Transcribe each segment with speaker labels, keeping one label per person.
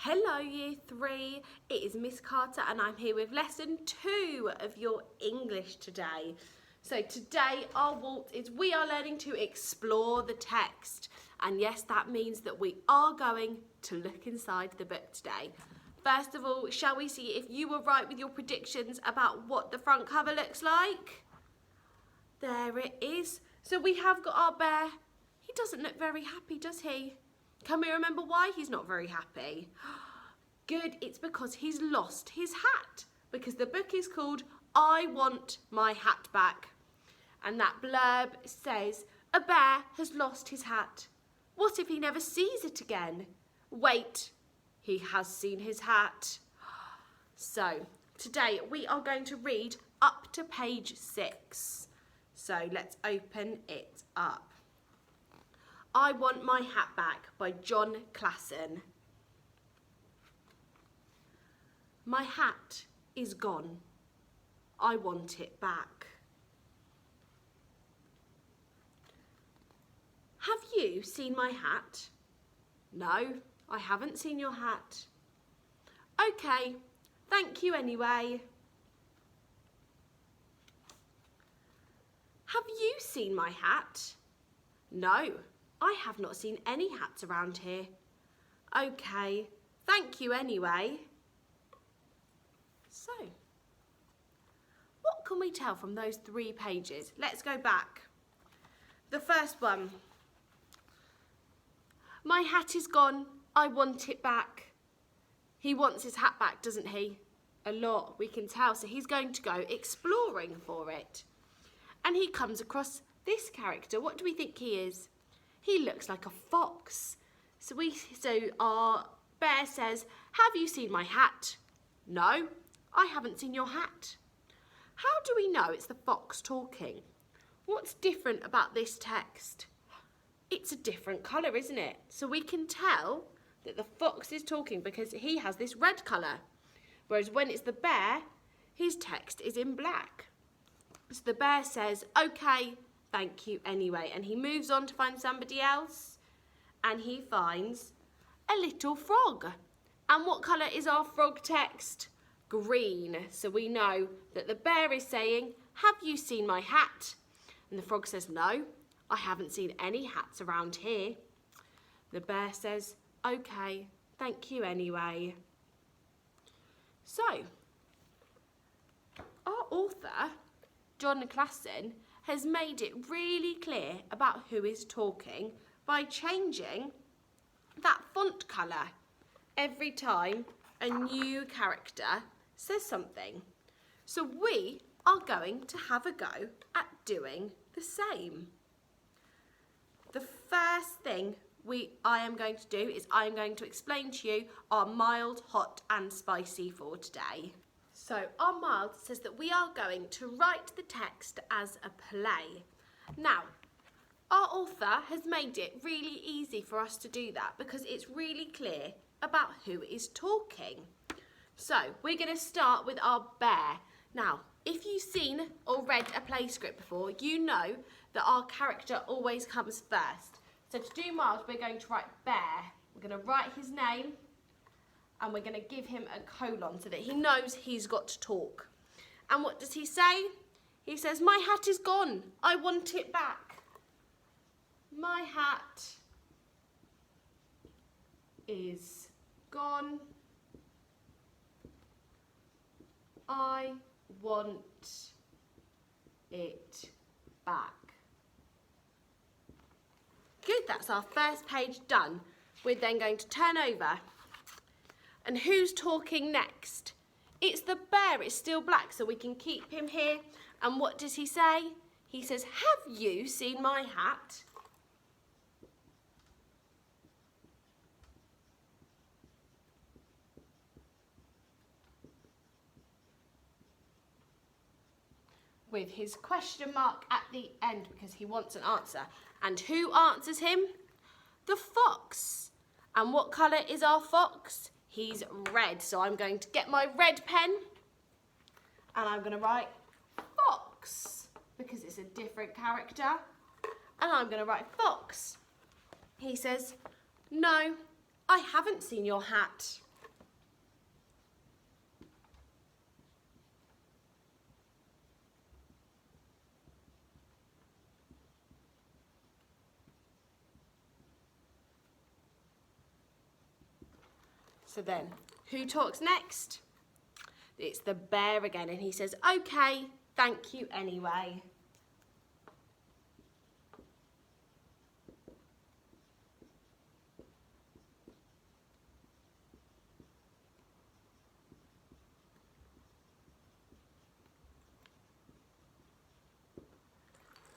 Speaker 1: Hello Year 3, it is Miss Carter and I'm here with lesson 2 of your English today. So today our waltz is we are learning to explore the text, and yes, that means that we are going to look inside the book today. First of all, shall we see if you were right with your predictions about what the front cover looks like? There it is. So we have got our bear. He doesn't look very happy, does he? Can we remember why he's not very happy? Good, it's because he's lost his hat. Because the book is called I Want My Hat Back. And that blurb says, a bear has lost his hat. What if he never sees it again? Wait, he has seen his hat. So, today we are going to read up to page 6. So, let's open it up. I Want My Hat Back by Jon Klassen. My hat is gone. I want it back. Have you seen my hat? No, I haven't seen your hat. Okay, thank you anyway. Have you seen my hat? No, I have not seen any hats around here. Okay, thank you anyway. So, what can we tell from those 3 pages? Let's go back. The first one. My hat is gone, I want it back. He wants his hat back, doesn't he? A lot, we can tell. So he's going to go exploring for it. And he comes across this character. What do we think he is? He looks like a fox. So our bear says, have you seen my hat? No, I haven't seen your hat. How do we know it's the fox talking? What's different about this text? It's a different colour, isn't it? So we can tell that the fox is talking because he has this red colour. Whereas when it's the bear, his text is in black. So the bear says, okay, thank you anyway. And he moves on to find somebody else. And he finds a little frog. And what colour is our frog text? Green. So we know that the bear is saying, have you seen my hat? And the frog says, no, I haven't seen any hats around here. The bear says, okay, thank you anyway. So, our author, Jon Klassen, has made it really clear about who is talking by changing that font colour every time a new character says something. So we are going to have a go at doing the same. The first thing I am going to do is I am going to explain to you our mild, hot and spicy for today. So our mild says that we are going to write the text as a play. Now, our author has made it really easy for us to do that because it's really clear about who is talking. So we're going to start with our bear. Now, if you've seen or read a play script before, you know that our character always comes first. So to do mild, we're going to write bear. We're going to write his name and we're going to give him a colon so that he knows he's got to talk. And what does he say? He says, my hat is gone. I want it back. My hat is gone. I want it back. Good, that's our first page done. We're then going to turn over. And who's talking next? It's the bear, it's still black, so we can keep him here. And what does he say? He says, have you seen my hat? With his question mark at the end because he wants an answer. And who answers him? The fox. And what colour is our fox? He's red. So I'm going to get my red pen and I'm going to write fox because it's a different character. And I'm going to write fox. He says, no, I haven't seen your hat. So then, who talks next? It's the bear again, and he says, okay, thank you anyway.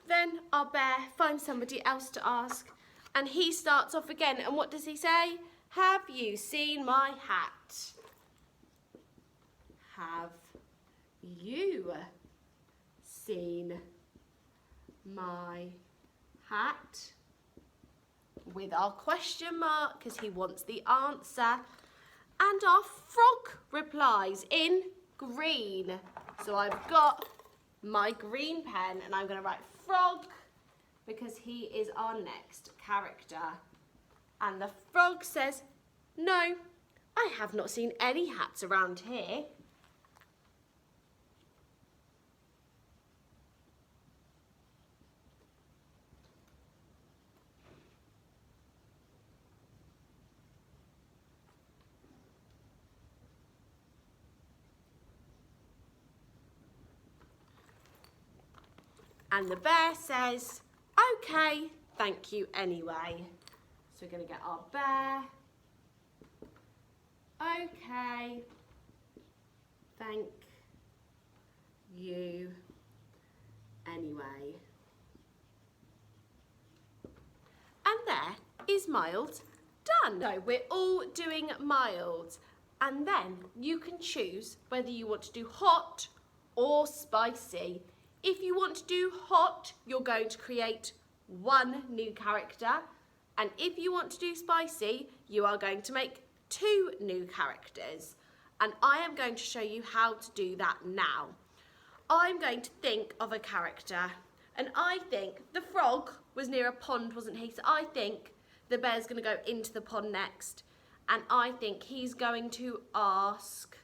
Speaker 1: Then our bear finds somebody else to ask, and he starts off again, and what does he say? Have you seen my hat? Have you seen my hat? With our question mark, because he wants the answer. And our frog replies in green. So I've got my green pen, and I'm going to write frog, because he is our next character. And the frog says, no, I have not seen any hats around here. And the bear says, okay, thank you anyway. So we're going to get our bear. Okay, thank you anyway. And there is mild done. So we're all doing mild. And then you can choose whether you want to do hot or spicy. If you want to do hot, you're going to create one new character. And if you want to do spicy, you are going to make 2 new characters. And I am going to show you how to do that now. I'm going to think of a character. And I think the frog was near a pond, wasn't he? So I think the bear's going to go into the pond next. And I think he's going to ask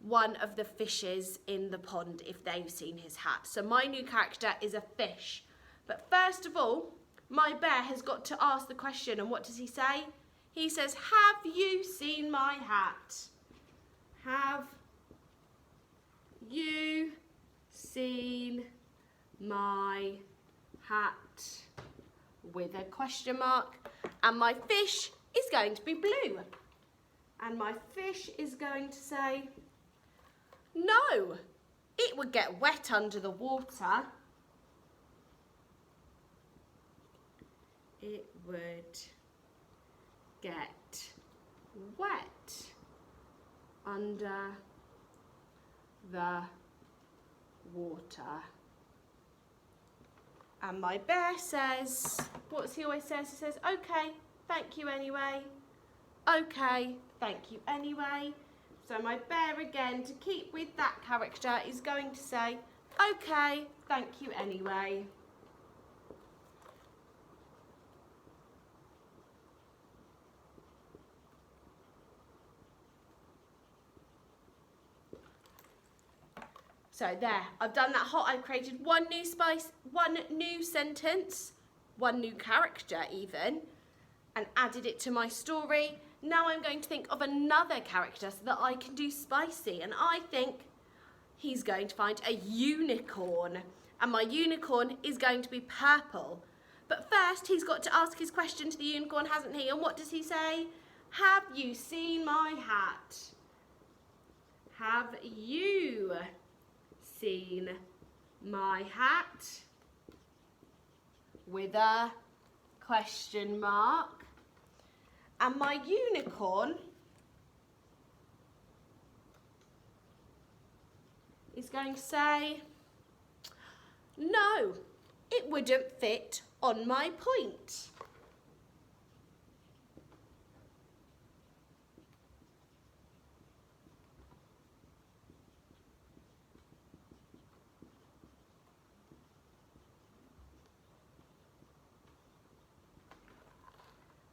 Speaker 1: one of the fishes in the pond if they've seen his hat. So my new character is a fish. But first of all, my bear has got to ask the question, and what does he say? He says, have you seen my hat? Have you seen my hat? With a question mark. And my fish is going to be blue. And my fish is going to say, no, it would get wet under the water. It would get wet under the water. And my bear says, what's he always says? He says, okay, thank you anyway. Okay, thank you anyway. So my bear again, to keep with that character, is going to say, okay, thank you anyway. So there, I've done that hot. I've created one new sentence, one new character even, and added it to my story. Now I'm going to think of another character so that I can do spicy. And I think he's going to find a unicorn. And my unicorn is going to be purple. But first, he's got to ask his question to the unicorn, hasn't he? And what does he say? Have you seen my hat? Have you seen my hat? With a question mark. And my unicorn is going to say, no, it wouldn't fit on my point.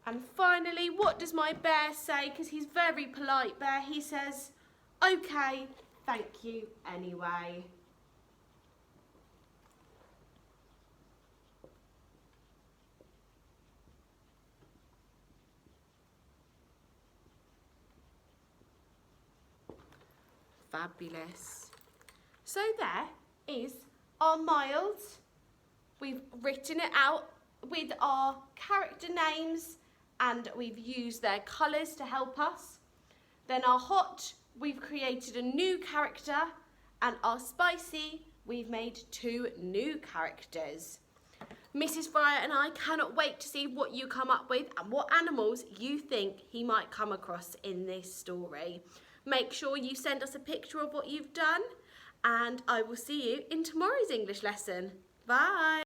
Speaker 1: And finally, what does my bear say? Because he's very polite, bear. He says, okay, thank you anyway. Fabulous. So there is our Miles. We've written it out with our character names and we've used their colours to help us. Then our Hot, we've created a new character, and our Spicy, we've made 2 new characters. Mrs. Fryer and I cannot wait to see what you come up with and what animals you think he might come across in this story. Make sure you send us a picture of what you've done, and I will see you in tomorrow's English lesson. Bye!